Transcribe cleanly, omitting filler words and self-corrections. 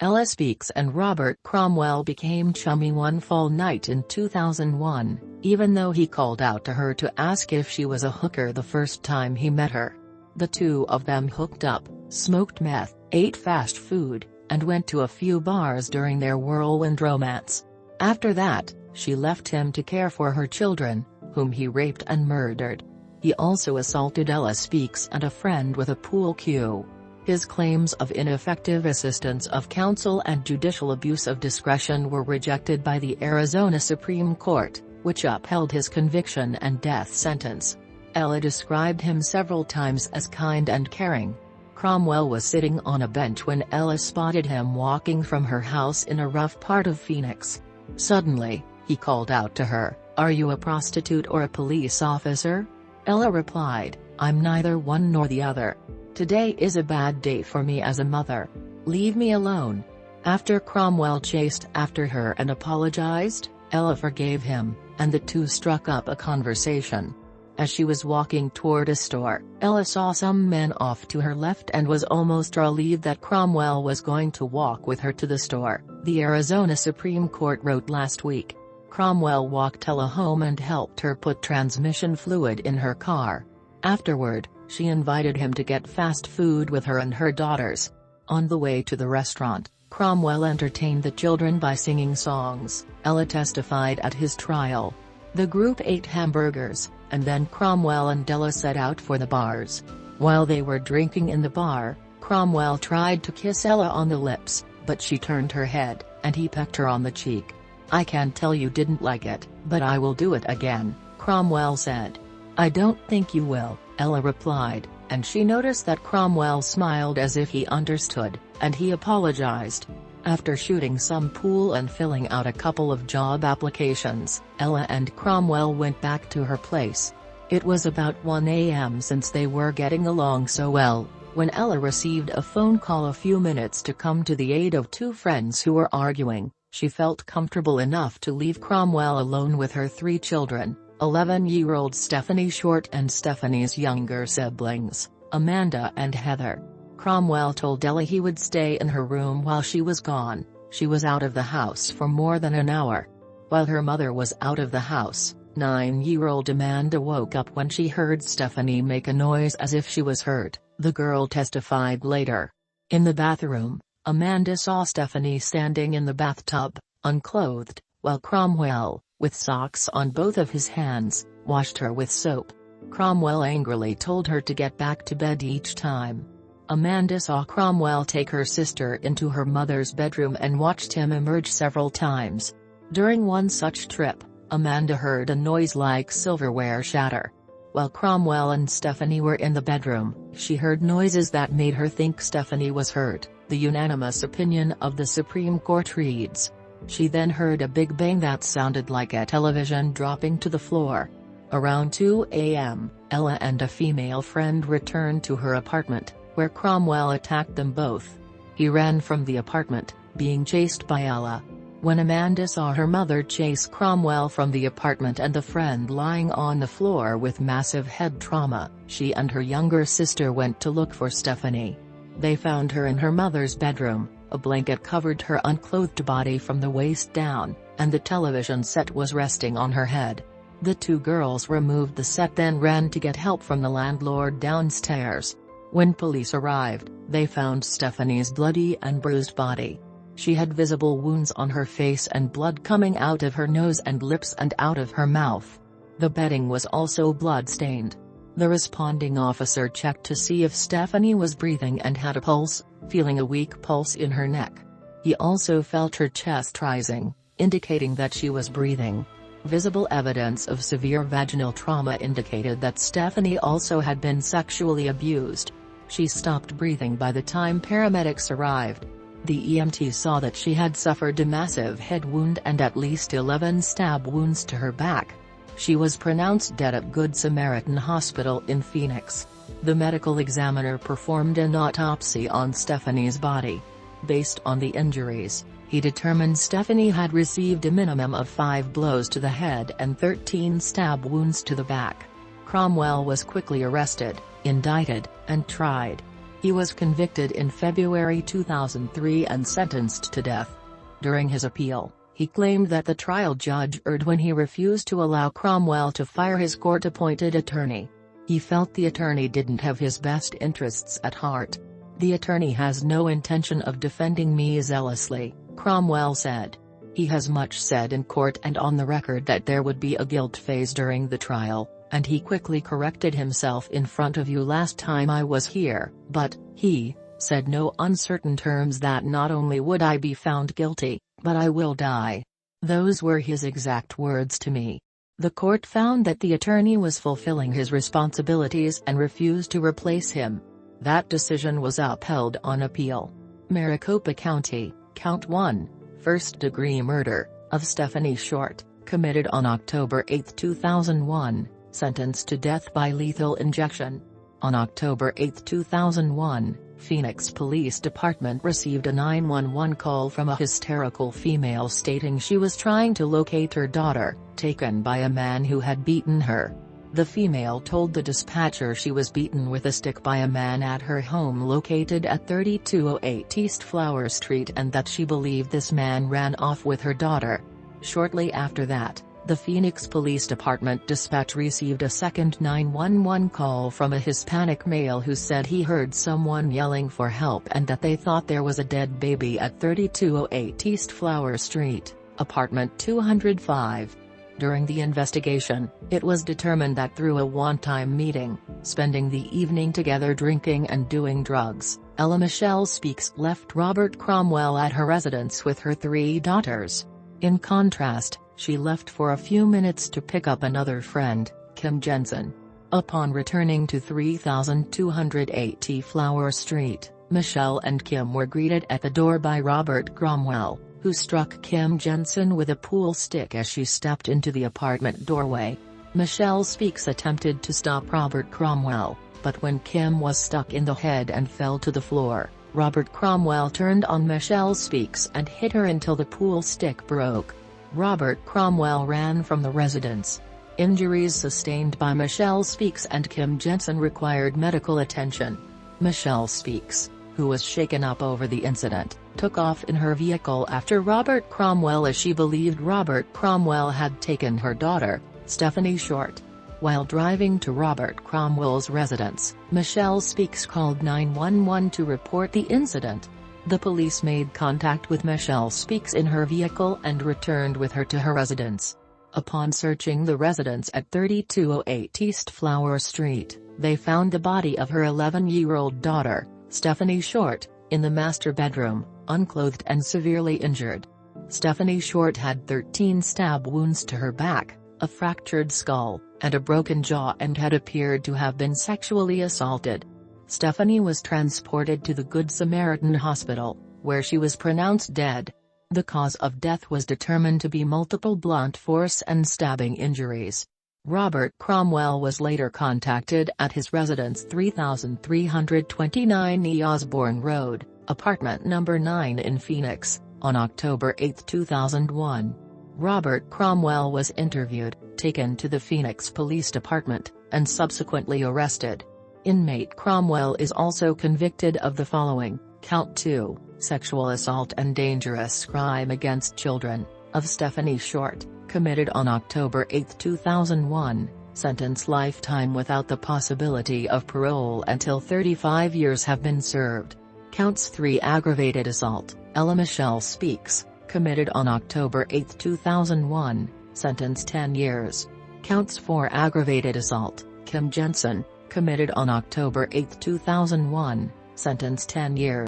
Ella Speaks and Robert Cromwell became chummy one fall night in 2001, even though he called out to her to ask if she was a hooker the first time he met her. The two of them hooked up, smoked meth, ate fast food, and went to a few bars during their whirlwind romance. After that, she left him to care for her children, whom he raped and murdered. He also assaulted Ella Speaks and a friend with a pool cue. His claims of ineffective assistance of counsel and judicial abuse of discretion were rejected by the Arizona Supreme Court, which upheld his conviction and death sentence. Ella described him several times as kind and caring. Cromwell was sitting on a bench when Ella spotted him walking from her house in a rough part of Phoenix. Suddenly, he called out to her, "Are you a prostitute or a police officer?" Ella replied, "I'm neither one nor the other. Today is a bad day for me as a mother. Leave me alone." After Cromwell chased after her and apologized, Ella forgave him, and the two struck up a conversation. As she was walking toward a store, Ella saw some men off to her left and was almost relieved that Cromwell was going to walk with her to the store, the Arizona Supreme Court wrote last week. Cromwell walked Ella home and helped her put transmission fluid in her car. Afterward, she invited him to get fast food with her and her daughters. On the way to the restaurant, Cromwell entertained the children by singing songs, Ella testified at his trial. The group ate hamburgers, and then Cromwell and Ella set out for the bars. While they were drinking in the bar, Cromwell tried to kiss Ella on the lips, but she turned her head, and he pecked her on the cheek. "I can tell you didn't like it, but I will do it again," Cromwell said. "I don't think you will," Ella replied, and she noticed that Cromwell smiled as if he understood, and he apologized. After shooting some pool and filling out a couple of job applications, Ella and Cromwell went back to her place. It was about 1 a.m. since they were getting along so well, when Ella received a phone call a few minutes to come to the aid of two friends who were arguing. She felt comfortable enough to leave Cromwell alone with her 3 children, 11-year-old Stephanie Short and Stephanie's younger siblings, Amanda and Heather. Cromwell told Ella he would stay in her room while she was gone. She was out of the house for more than an hour. While her mother was out of the house, 9-year-old Amanda woke up when she heard Stephanie make a noise as if she was hurt, the girl testified later. In the bathroom, Amanda saw Stephanie standing in the bathtub, unclothed, while Cromwell, with socks on both of his hands, washed her with soap. Cromwell angrily told her to get back to bed each time. Amanda saw Cromwell take her sister into her mother's bedroom and watched him emerge several times. During one such trip, Amanda heard a noise like silverware shatter. While Cromwell and Stephanie were in the bedroom, she heard noises that made her think Stephanie was hurt, the unanimous opinion of the Supreme Court reads. She then heard a big bang that sounded like a television dropping to the floor. Around 2 a.m., Ella and a female friend returned to her apartment, where Cromwell attacked them both. He ran from the apartment, being chased by Ella. When Amanda saw her mother chase Cromwell from the apartment and the friend lying on the floor with massive head trauma, she and her younger sister went to look for Stephanie. They found her in her mother's bedroom. A blanket covered her unclothed body from the waist down, and the television set was resting on her head. The two girls removed the set then ran to get help from the landlord downstairs. When police arrived, they found Stephanie's bloody and bruised body. She had visible wounds on her face and blood coming out of her nose and lips and out of her mouth. The bedding was also blood-stained. The responding officer checked to see if Stephanie was breathing and had a pulse, feeling a weak pulse in her neck. He also felt her chest rising, indicating that she was breathing. Visible evidence of severe vaginal trauma indicated that Stephanie also had been sexually abused. She stopped breathing by the time paramedics arrived. The EMT saw that she had suffered a massive head wound and at least 11 stab wounds to her back. She was pronounced dead at Good Samaritan Hospital in Phoenix. The medical examiner performed an autopsy on Stephanie's body. Based on the injuries, he determined Stephanie had received a minimum of 5 blows to the head and 13 stab wounds to the back. Cromwell was quickly arrested, indicted, and tried. He was convicted in February 2003 and sentenced to death. During his appeal, he claimed that the trial judge erred when he refused to allow Cromwell to fire his court-appointed attorney. He felt the attorney didn't have his best interests at heart. "The attorney has no intention of defending me zealously," Cromwell said. He has much said in court and on the record that there would be a guilt phase during the trial, and he quickly corrected himself in front of you last time I was here, but, he said no uncertain terms that not only would I be found guilty, but I will die. Those were his exact words to me. The court found that the attorney was fulfilling his responsibilities and refused to replace him. That decision was upheld on appeal. Maricopa County, Count 1, first-degree murder, of Stephanie Short, committed on October 8, 2001, sentenced to death by lethal injection. On October 8, 2001, Phoenix Police Department received a 911 call from a hysterical female stating she was trying to locate her daughter, taken by a man who had beaten her. The female told the dispatcher she was beaten with a stick by a man at her home located at 3208 East Flower Street and that she believed this man ran off with her daughter. Shortly after that, the Phoenix Police Department dispatch received a second 911 call from a Hispanic male who said he heard someone yelling for help and that they thought there was a dead baby at 3208 East Flower Street, apartment 205. During the investigation, it was determined that through a one-time meeting, spending the evening together drinking and doing drugs, Ella Michelle Speaks left Robert Cromwell at her residence with her 3 daughters. In contrast, she left for a few minutes to pick up another friend, Kim Jensen. Upon returning to 3280 Flower Street, Michelle and Kim were greeted at the door by Robert Cromwell, who struck Kim Jensen with a pool stick as she stepped into the apartment doorway. Michelle Speaks attempted to stop Robert Cromwell, but when Kim was stuck in the head and fell to the floor, Robert Cromwell turned on Michelle Speaks and hit her until the pool stick broke. Robert Cromwell ran from the residence. Injuries sustained by Michelle Speaks and Kim Jensen required medical attention. Michelle Speaks, who was shaken up over the incident, took off in her vehicle after Robert Cromwell as she believed Robert Cromwell had taken her daughter, Stephanie Short. While driving to Robert Cromwell's residence, Michelle Speaks called 911 to report the incident. The police made contact with Michelle Speaks in her vehicle and returned with her to her residence. Upon searching the residence at 3208 East Flower Street, they found the body of her 11-year-old daughter, Stephanie Short, in the master bedroom, unclothed and severely injured. Stephanie Short had 13 stab wounds to her back, a fractured skull, and a broken jaw and had appeared to have been sexually assaulted. Stephanie was transported to the Good Samaritan Hospital, where she was pronounced dead. The cause of death was determined to be multiple blunt force and stabbing injuries. Robert Cromwell was later contacted at his residence 3329 E. Osborne Road, apartment number 9 in Phoenix, on October 8, 2001. Robert Cromwell was interviewed, taken to the Phoenix Police Department, and subsequently arrested. Inmate Cromwell is also convicted of the following: Count 2, sexual assault and dangerous crime against children, of Stephanie Short, committed on October 8, 2001, sentence lifetime without the possibility of parole until 35 years have been served. Counts 3 aggravated assault, Ella Michelle Speaks, committed on October 8, 2001, sentence 10 years. Counts 4 aggravated assault, Kim Jensen, committed on October 8, 2001, sentence 10 years.